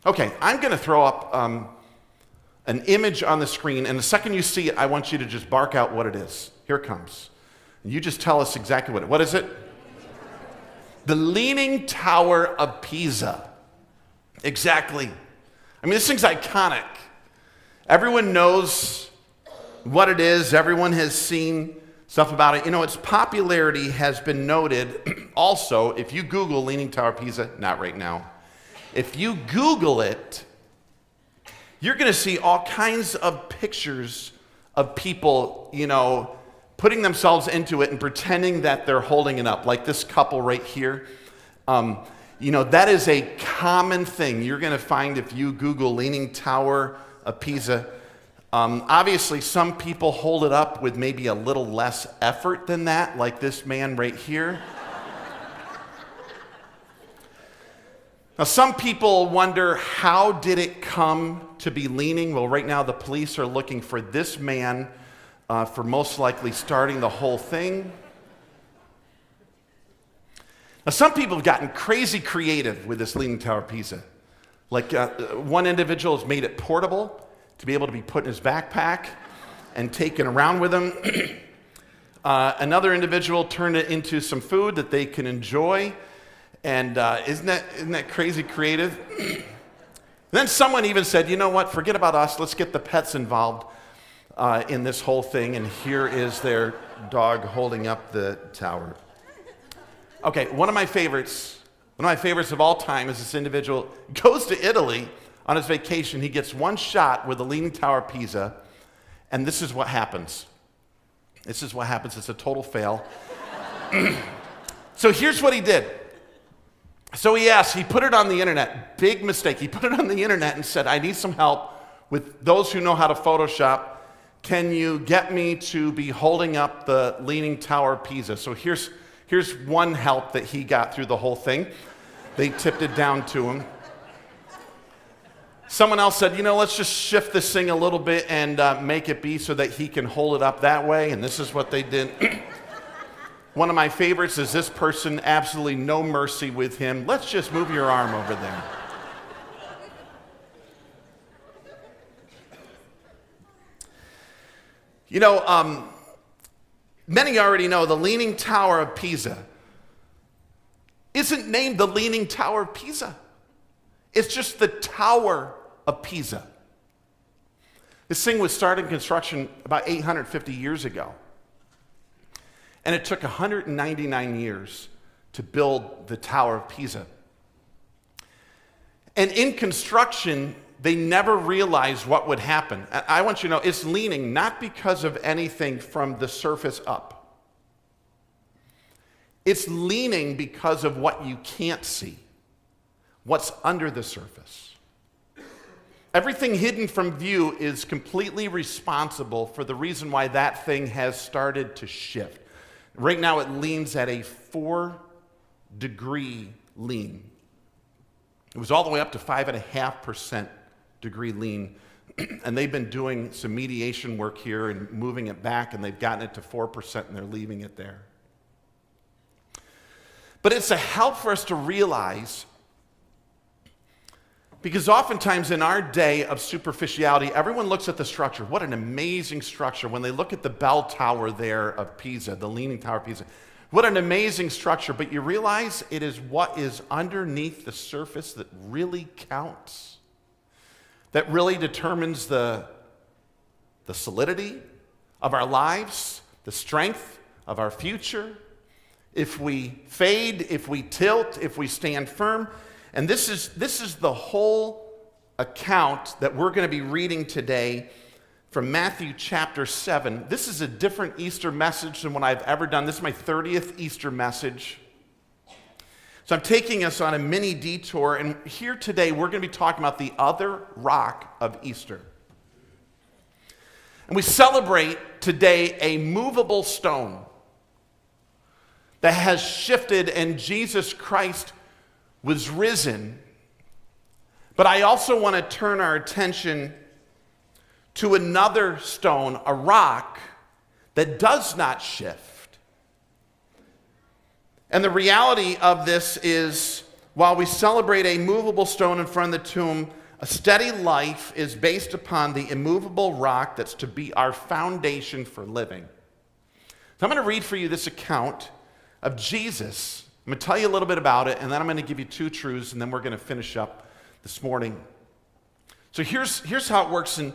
Okay, I'm going to throw up an image on the screen, and the second you see it, I want you to just bark out what it is. Here it comes. And you just tell us exactly what is it? The Leaning Tower of Pisa. Exactly. I mean, this thing's iconic. Everyone knows what it is. Everyone has seen stuff about it. You know, its popularity has been noted also. If you Google Leaning Tower of Pisa, not right now. If you Google it, you're going to see all kinds of pictures of people, you know, putting themselves into it and pretending that they're holding it up, like this couple right here. You know, that is a common thing you're going to find if you Google Leaning Tower of Pisa. Obviously, some people hold it up with maybe a little less effort than that, like this man right here. Now, some people wonder, how did it come to be leaning? Well, right now the police are looking for this man for most likely starting the whole thing. Now, some people have gotten crazy creative with this Leaning Tower of Pisa. Like one individual has made it portable to be able to be put in his backpack and taken around with him. Another individual turned it into some food that they can enjoy. And isn't that crazy creative? Then someone even said, you know what, forget about us, let's get the pets involved in this whole thing. And here is their dog holding up the tower. Okay, one of my favorites of all time is this individual goes to Italy on his vacation. He gets one shot with the Leaning Tower of Pisa, and this is what happens. This is what happens. It's a total fail. So here's what he did. So he put it on the internet. Big mistake. He put it on the internet and said, I need some help with those who know how to Photoshop. Can you get me to be holding up the Leaning Tower of Pisa? So here's one help that he got through the whole thing. They tipped it down to him. Someone else said, you know, let's just shift this thing a little bit and make it be so that he can hold it up that way. And this is what they did. One of my favorites is this person, absolutely no mercy with him. Let's just move your arm over there. You know, many already know the Leaning Tower of Pisa isn't named the Leaning Tower of Pisa. It's just the Tower of Pisa. This thing was started in construction about 850 years ago. And it took 199 years to build the Tower of Pisa. And in construction, they never realized what would happen. I want you to know, it's leaning not because of anything from the surface up. It's leaning because of what you can't see, what's under the surface. Everything hidden from view is completely responsible for the reason why that thing has started to shift. Right now it leans at a 4-degree lean. It was all the way up to 5.5% degree lean. And they've been doing some mediation work here and moving it back, and they've gotten it to 4% and they're leaving it there. But it's a help for us to realize, because oftentimes in our day of superficiality, everyone looks at the structure. What an amazing structure. When they look at the bell tower there of Pisa, the Leaning Tower of Pisa, what an amazing structure. But you realize it is what is underneath the surface that really counts, that really determines the solidity of our lives, the strength of our future. If we fade, if we tilt, if we stand firm. And this is the whole account that we're going to be reading today from Matthew chapter 7. This is a different Easter message than what I've ever done. This is my 30th Easter message. So I'm taking us on a mini detour, and here today we're going to be talking about the other rock of Easter. And we celebrate today a movable stone that has shifted, and Jesus Christ was risen. But I also want to turn our attention to another stone, a rock that does not shift. And the reality of this is while we celebrate a movable stone in front of the tomb, a steady life is based upon the immovable rock that's to be our foundation for living. So I'm going to read for you this account of Jesus. I'm going to tell you a little bit about it, and then I'm going to give you two truths, and then we're going to finish up this morning. So here's how it works in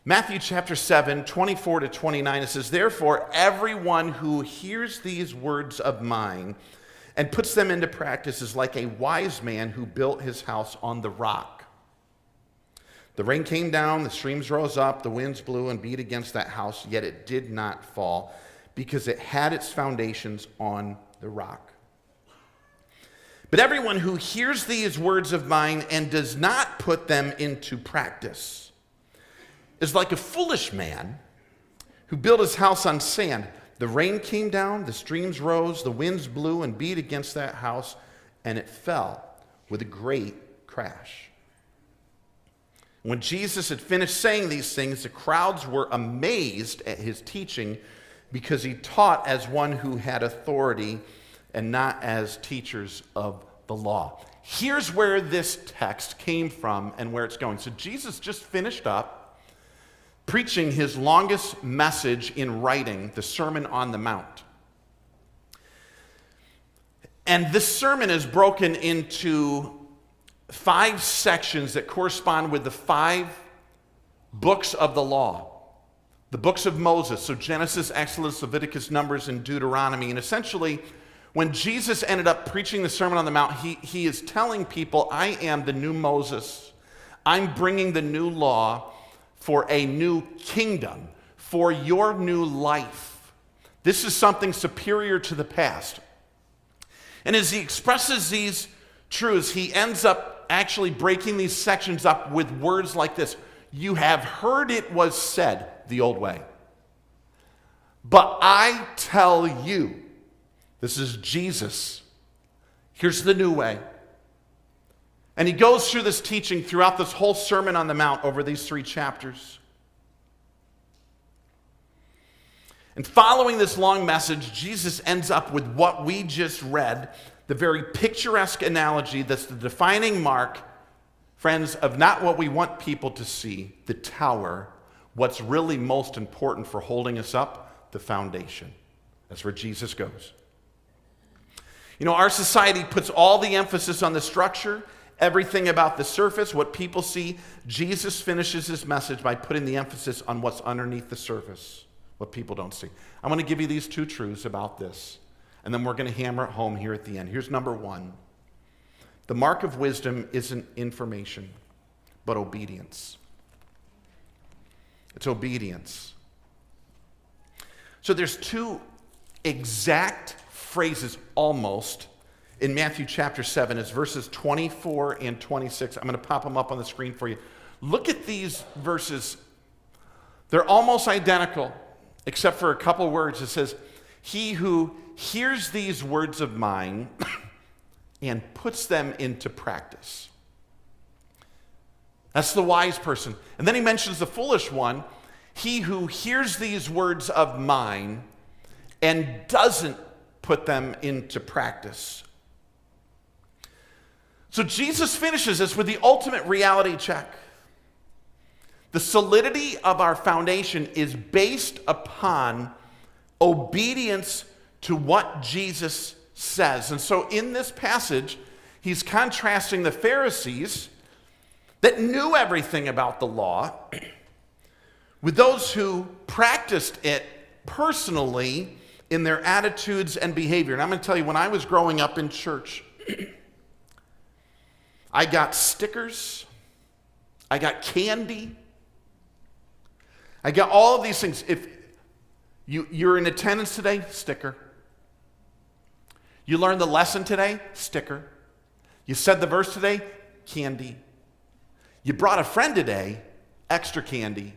Matthew chapter 7, 24 to 29. It says, "Therefore, everyone who hears these words of mine and puts them into practice is like a wise man who built his house on the rock. The rain came down, the streams rose up, the winds blew and beat against that house, yet it did not fall, because it had its foundations on the rock. But everyone who hears these words of mine and does not put them into practice is like a foolish man who built his house on sand. The rain came down, the streams rose, the winds blew and beat against that house, and it fell with a great crash." When Jesus had finished saying these things, the crowds were amazed at his teaching, because he taught as one who had authority and not as teachers of the law. Here's where this text came from and where it's going. So Jesus just finished up preaching his longest message in writing, the Sermon on the Mount. And this sermon is broken into 5 sections that correspond with the 5 books of the law. The books of Moses, so Genesis, Exodus, Leviticus, Numbers, and Deuteronomy. And essentially, when Jesus ended up preaching the Sermon on the Mount, he is telling people, I am the new Moses. I'm bringing the new law for a new kingdom, for your new life. This is something superior to the past. And as he expresses these truths, he ends up actually breaking these sections up with words like this. You have heard it was said the old way, but I tell you, this is Jesus, here's the new way. And he goes through this teaching throughout this whole Sermon on the Mount over these 3 chapters. And following this long message, Jesus ends up with what we just read, the very picturesque analogy that's the defining mark, friends, of not what we want people to see, the tower, what's really most important for holding us up, the foundation. That's where Jesus goes. You know, our society puts all the emphasis on the structure, everything about the surface, what people see. Jesus finishes his message by putting the emphasis on what's underneath the surface, what people don't see. I'm going to give you these 2 truths about this, and then we're going to hammer it home here at the end. Here's number 1. The mark of wisdom isn't information, but obedience. It's obedience. So there's 2 exact phrases almost in Matthew chapter 7. It's verses 24 and 26. I'm going to pop them up on the screen for you. Look at these verses. They're almost identical, except for a couple words. It says, he who hears these words of mine and puts them into practice. That's the wise person. And then he mentions the foolish one. He who hears these words of mine and doesn't put them into practice. So Jesus finishes this with the ultimate reality check. The solidity of our foundation is based upon obedience to what Jesus says. And so in this passage, he's contrasting the Pharisees that knew everything about the law with those who practiced it personally in their attitudes and behavior. And I'm going to tell you, when I was growing up in church, I got stickers, I got candy, I got all of these things. If you're in attendance today, sticker. You learned the lesson today, sticker. You said the verse today, candy. You brought a friend today, extra candy.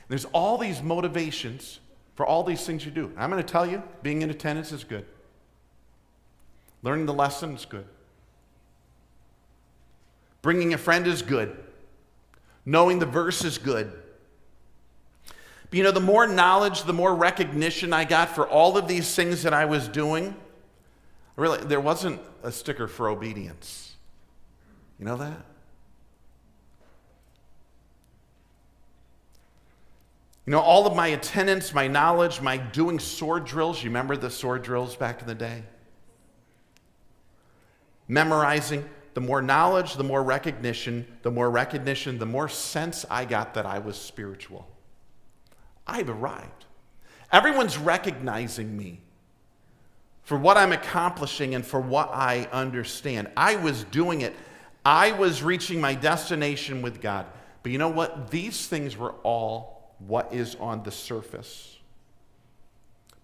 There's all these motivations for all these things you do. And I'm going to tell you, being in attendance is good. Learning the lesson is good. Bringing a friend is good. Knowing the verse is good. But you know, the more knowledge, the more recognition I got for all of these things that I was doing, really, there wasn't a sticker for obedience. You know that? You know, all of my attendance, my knowledge, my doing sword drills. You remember the sword drills back in the day? Memorizing. The more knowledge, the more recognition, the more sense I got that I was spiritual. I've arrived. Everyone's recognizing me for what I'm accomplishing and for what I understand. I was doing it. I was reaching my destination with God. But you know what? These things were all what is on the surface.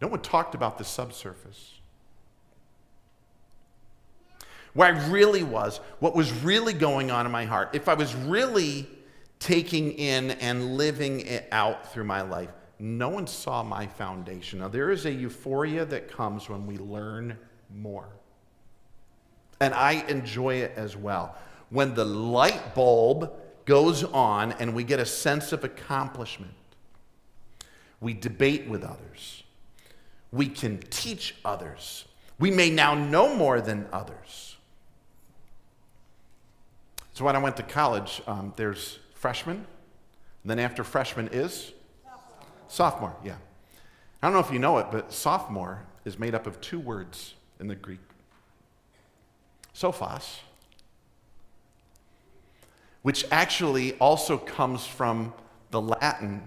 No one talked about the subsurface. Where I really was, what was really going on in my heart, if I was really taking in and living it out through my life, no one saw my foundation. Now, there is a euphoria that comes when we learn more. And I enjoy it as well. When the light bulb goes on and we get a sense of accomplishment, we debate with others. We can teach others. We may now know more than others. So when I went to college, there's freshman, and then after freshman is? Sophomore, yeah. I don't know if you know it, but sophomore is made up of two words in the Greek. Sophos, which actually also comes from the Latin.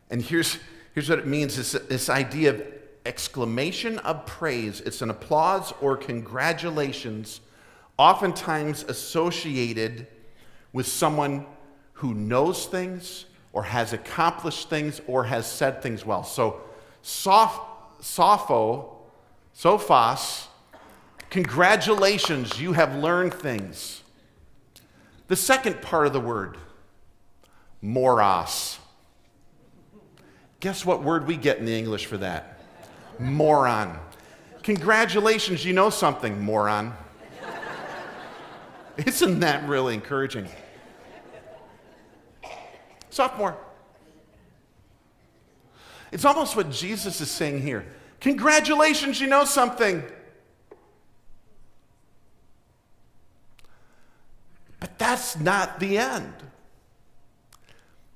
And here's what it means. It's this idea of exclamation of praise. It's an applause or congratulations, oftentimes associated with someone who knows things or has accomplished things or has said things well. So sophos, congratulations, you have learned things. The second part of the word, moros. Guess what word we get in the English for that? Moron. Congratulations, you know something, moron. Isn't that really encouraging? Sophomore. It's almost what Jesus is saying here. Congratulations, you know something. But that's not the end.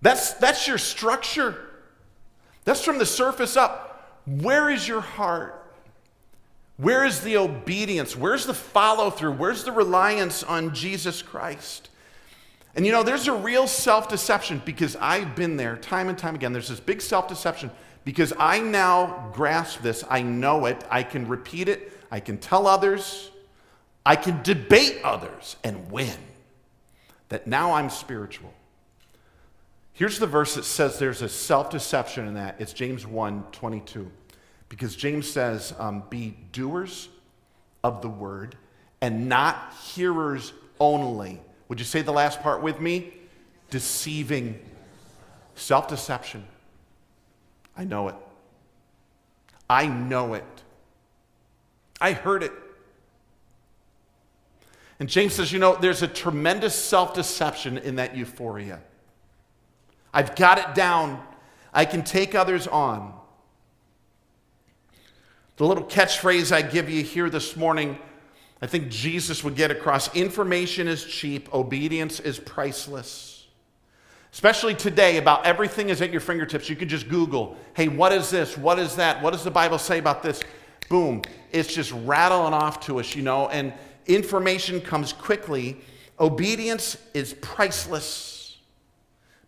That's your structure. That's from the surface up. Where is your heart? Where is the obedience? Where's the follow through? Where's the reliance on Jesus Christ? And you know, there's a real self-deception because I've been there time and time again. There's this big self-deception because I now grasp this. I know it. I can repeat it. I can tell others. I can debate others and win. That now I'm spiritual. Here's the verse that says there's a self-deception in that. It's James 1:22. Because James says, be doers of the word and not hearers only. Would you say the last part with me? Deceiving. Self-deception. I know it. I know it. I heard it. And James says, you know, there's a tremendous self-deception in that euphoria. I've got it down. I can take others on. The little catchphrase I give you here this morning, I think Jesus would get across. Information is cheap. Obedience is priceless. Especially today, about everything is at your fingertips. You can just Google, hey, what is this? What is that? What does the Bible say about this? Boom. It's just rattling off to us, you know, and information comes quickly. Obedience is priceless.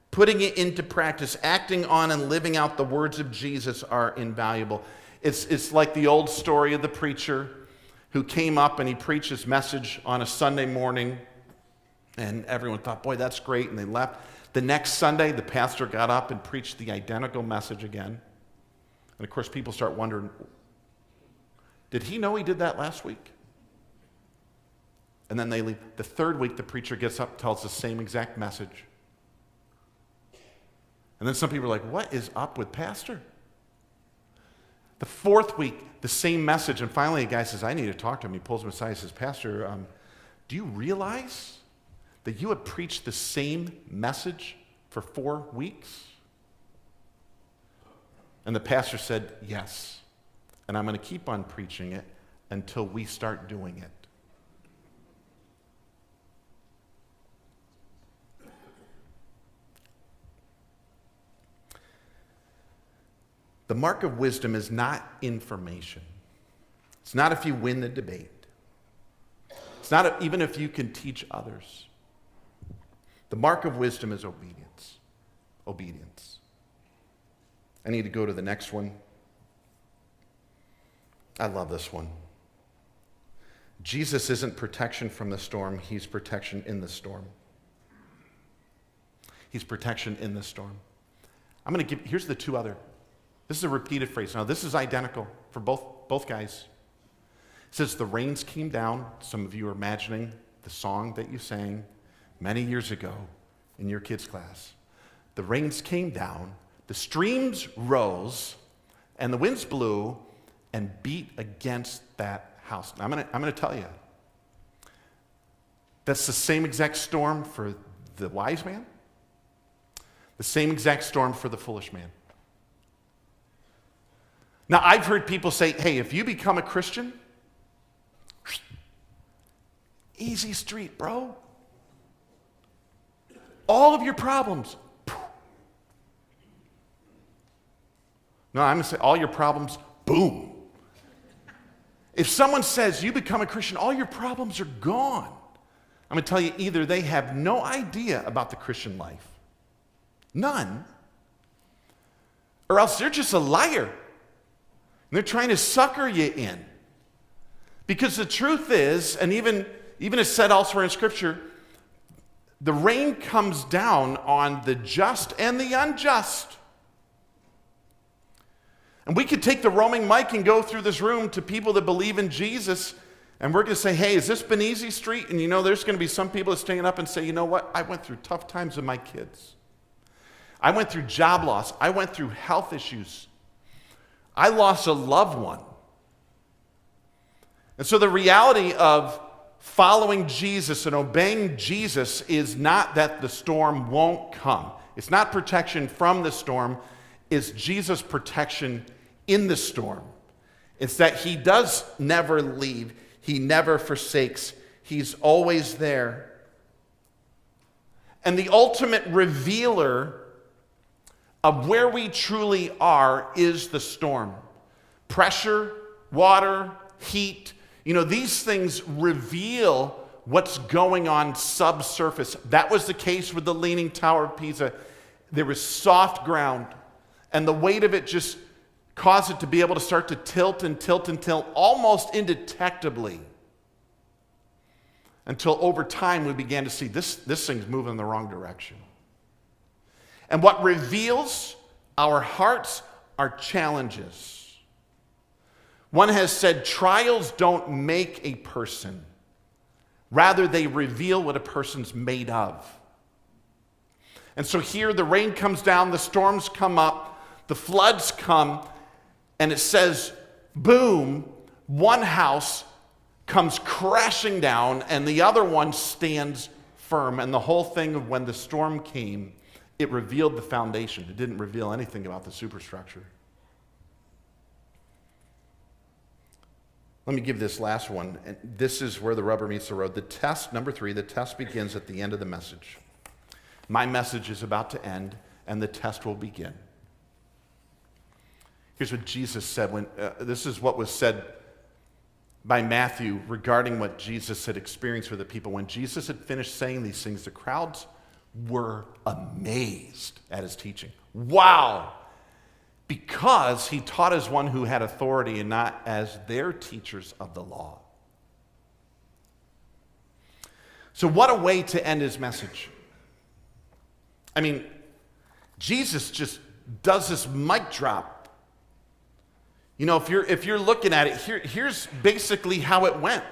Putting it into practice, acting on and living out the words of Jesus are invaluable. It's like the old story of the preacher who came up and he preached his message on a Sunday morning, and everyone thought, boy, that's great, and they left. The next Sunday, the pastor got up and preached the identical message again. And of course, people start wondering, did he know he did that last week? And then they leave. The third week, the preacher gets up, tells the same exact message. And then some people are like, what is up with pastor? The fourth week, the same message. And finally, a guy says, I need to talk to him. He pulls him aside and says, Pastor, do you realize that you have preached the same message for 4 weeks? And the pastor said, yes. And I'm going to keep on preaching it until we start doing it. The mark of wisdom is not information. It's not if you win the debate. It's not even if you can teach others. The mark of wisdom is obedience. Obedience. I need to go to the next one. I love this one. Jesus isn't protection from the storm. He's protection in the storm. He's protection in the storm. Here's the two other. This is a repeated phrase. Now, this is identical for both guys. It says, the rains came down. Some of you are imagining the song that you sang many years ago in your kids' class. The rains came down, the streams rose, and the winds blew and beat against that house. Now, I'm going to tell you, that's the same exact storm for the wise man, the same exact storm for the foolish man. Now, I've heard people say, hey, if you become a Christian, easy street, bro. All of your problems. No, I'm going to say all your problems, boom. If someone says you become a Christian, all your problems are gone. I'm going to tell you, either they have no idea about the Christian life, none, or else they're just a liar. And they're trying to sucker you in. Because the truth is, and even as said elsewhere in Scripture, the rain comes down on the just and the unjust. And we could take the roaming mic and go through this room to people that believe in Jesus, and we're going to say, hey, has this been easy street? And there's going to be some people that stand up and say, you know what? I went through tough times with my kids. I went through job loss. I went through health issues. I lost a loved one. And so the reality of following Jesus and obeying Jesus is not that the storm won't come. It's not protection from the storm. It's Jesus' protection in the storm. It's that he does never leave. He never forsakes. He's always there. And the ultimate revealer of where we truly are is the storm. Pressure, water, heat, these things reveal what's going on subsurface. That was the case with the Leaning Tower of Pisa. There was soft ground, and the weight of it just caused it to be able to start to tilt and tilt and tilt almost indetectably, until over time we began to see this thing's moving in the wrong direction. And what reveals our hearts are challenges. One has said, trials don't make a person. Rather, they reveal what a person's made of. And so here the rain comes down, the storms come up, the floods come, and it says, boom, one house comes crashing down and the other one stands firm. And the whole thing of when the storm came, it revealed the foundation. It didn't reveal anything about the superstructure. Let me give this last one. And this is where the rubber meets the road. The test, number 3, the test begins at the end of the message. My message is about to end, and the test will begin. Here's what Jesus said. This is what was said by Matthew regarding what Jesus had experienced with the people. When Jesus had finished saying these things, the crowds were amazed at his teaching. Wow! Because he taught as one who had authority and not as their teachers of the law. So what a way to end his message. I mean, Jesus just does this mic drop. If you're looking at it, here's basically how it went.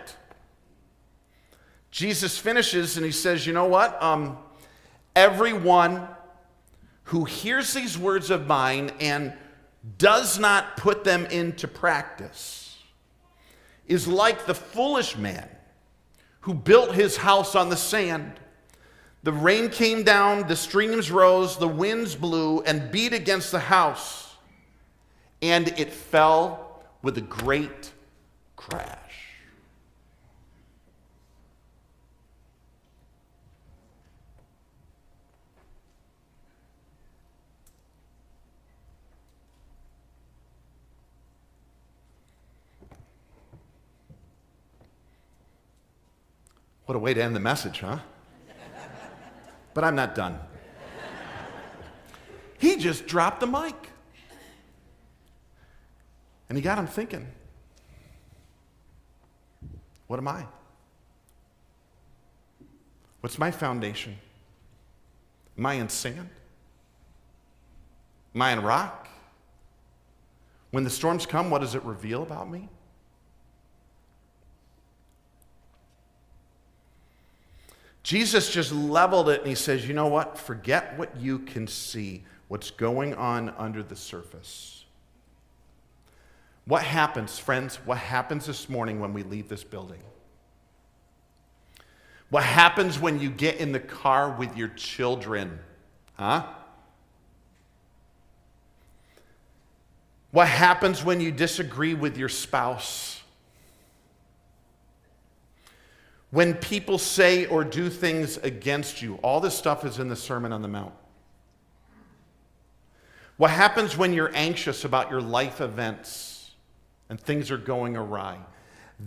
Jesus finishes and he says, you know what? Everyone who hears these words of mine and does not put them into practice is like the foolish man who built his house on the sand. The rain came down, the streams rose, the winds blew and beat against the house, and it fell with a great crash. What a way to end the message, huh? But I'm not done. He just dropped the mic. And he got him thinking, what am I? What's my foundation? Am I in sand? Am I in rock? When the storms come, what does it reveal about me? Jesus just leveled it and he says, you know what? Forget what you can see, what's going on under the surface. What happens, friends? What happens this morning when we leave this building? What happens when you get in the car with your children? Huh? What happens when you disagree with your spouse? When people say or do things against you? All this stuff is in the Sermon on the Mount. What happens when you're anxious about your life events and things are going awry?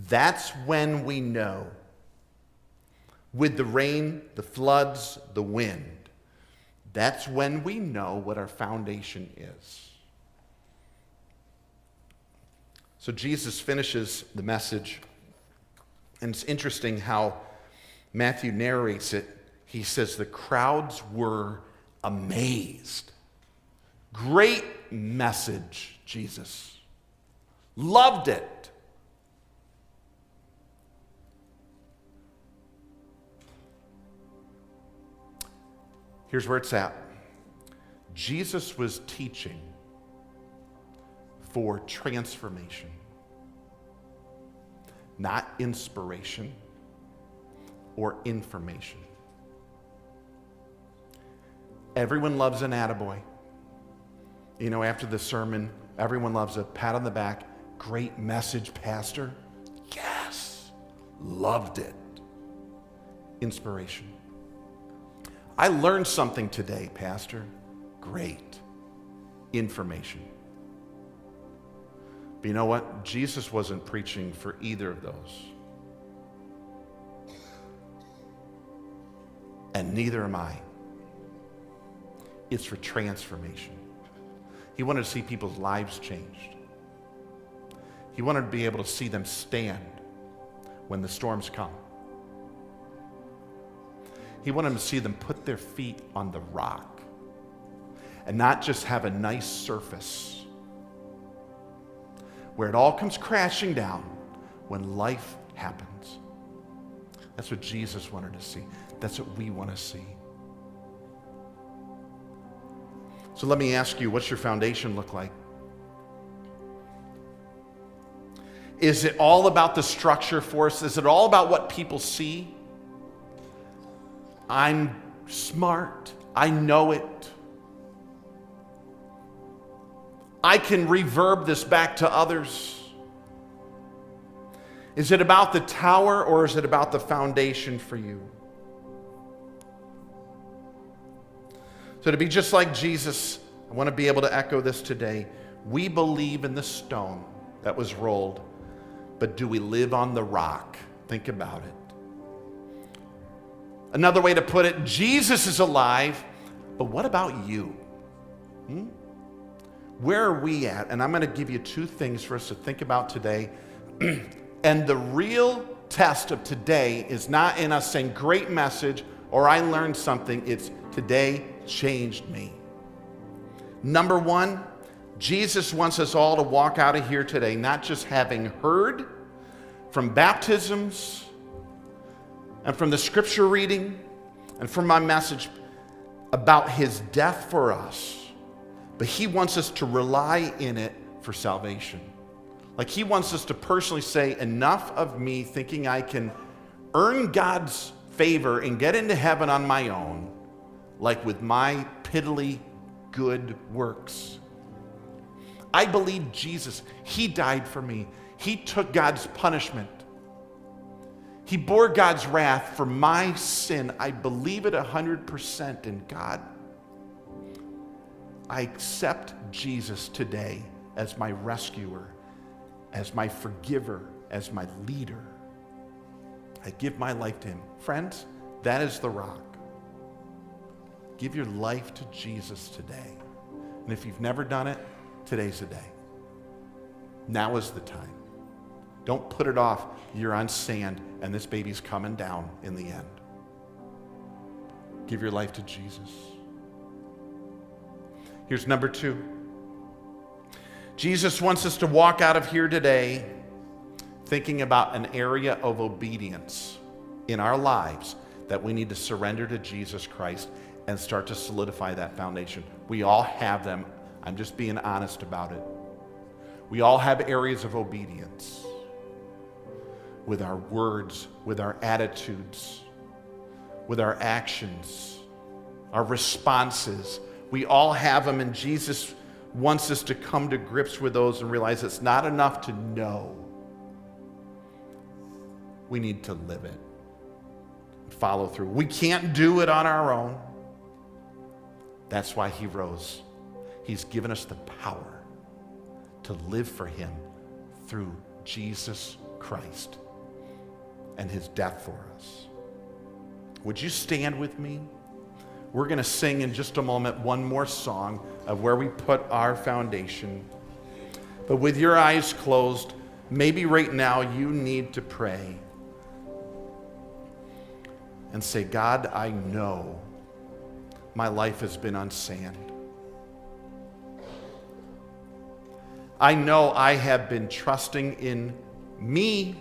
That's when we know. With the rain, the floods, the wind, that's when we know what our foundation is. So Jesus finishes the message, and it's interesting how Matthew narrates it. He says the crowds were amazed. Great message, Jesus. Loved it. Here's where it's at. Jesus was teaching for transformation, not inspiration or information. Everyone loves an attaboy. You know, after the sermon, everyone loves a pat on the back. Great message, Pastor. Yes, loved it. Inspiration. I learned something today, Pastor. Great. Information. But you know what? Jesus wasn't preaching for either of those. And neither am I. It's for transformation. He wanted to see people's lives changed. He wanted to be able to see them stand when the storms come. He wanted to see them put their feet on the rock and not just have a nice surface where it all comes crashing down when life happens. That's what Jesus wanted to see. That's what we want to see. So let me ask you, what's your foundation look like? Is it all about the structure for us? Is it all about what people see? I'm smart. I know it. I can reverb this back to others. Is it about the tower or is it about the foundation for you? So to be just like Jesus, I want to be able to echo this today. We believe in the stone that was rolled, but do we live on the rock? Think about it. Another way to put it, Jesus is alive, but what about you? Where are we at? And I'm going to give you two things for us to think about today. And the real test of today is not in us saying, great message, or I learned something. It's today changed me. Number one, Jesus wants us all to walk out of here today, not just having heard from baptisms, and from the scripture reading, and from my message about his death for us, but he wants us to rely in it for salvation. Like he wants us to personally say, enough of me thinking I can earn God's favor and get into heaven on my own, like with my piddly good works. I believe Jesus, he died for me. He took God's punishment. He bore God's wrath for my sin. I believe it 100% in God. I accept Jesus today as my rescuer, as my forgiver, as my leader. I give my life to him. Friends, that is the rock. Give your life to Jesus today. And if you've never done it, today's the day. Now is the time. Don't put it off. You're on sand, and this baby's coming down in the end. Give your life to Jesus. Here's number 2. Jesus wants us to walk out of here today thinking about an area of obedience in our lives that we need to surrender to Jesus Christ and start to solidify that foundation. We all have them. I'm just being honest about it. We all have areas of obedience with our words, with our attitudes, with our actions, our responses. We all have them, and Jesus wants us to come to grips with those and realize it's not enough to know. We need to live it, follow through. We can't do it on our own. That's why he rose. He's given us the power to live for him through Jesus Christ and his death for us. Would you stand with me? We're going to sing in just a moment one more song of where we put our foundation. But with your eyes closed, maybe right now you need to pray and say, God, I know my life has been on sand. I know I have been trusting in me,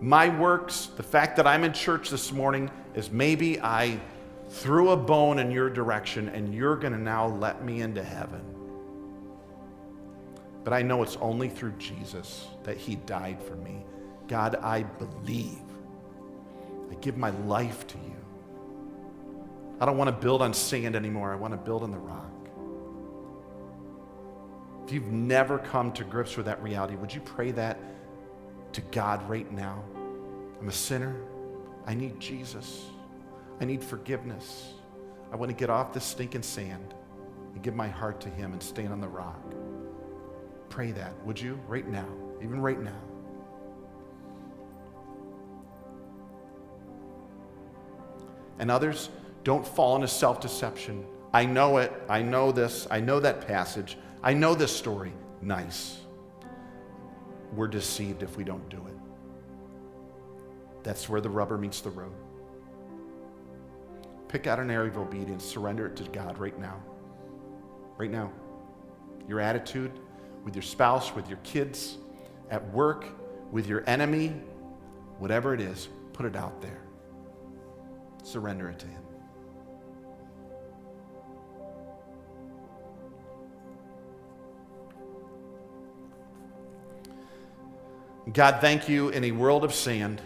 my works. The fact that I'm in church this morning is maybe I threw a bone in your direction and you're going to now let me into heaven. But I know it's only through Jesus that he died for me. God, I believe. I give my life to you. I don't want to build on sand anymore. I want to build on the rock. If you've never come to grips with that reality, would you pray that to God right now? I'm a sinner. I need Jesus. I need forgiveness. I want to get off this stinking sand and give my heart to him and stand on the rock. Pray that, would you? Right now. Even right now. And others, don't fall into self-deception. I know it. I know this. I know that passage. I know this story. Nice. We're deceived if we don't do it. That's where the rubber meets the road. Pick out an area of obedience. Surrender it to God right now. Right now. Your attitude with your spouse, with your kids, at work, with your enemy, whatever it is, put it out there. Surrender it to him. God, thank you. In a world of sand,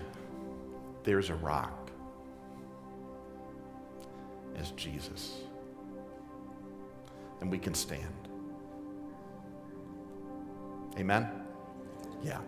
there's a rock. It's Jesus. And we can stand. Amen? Yeah.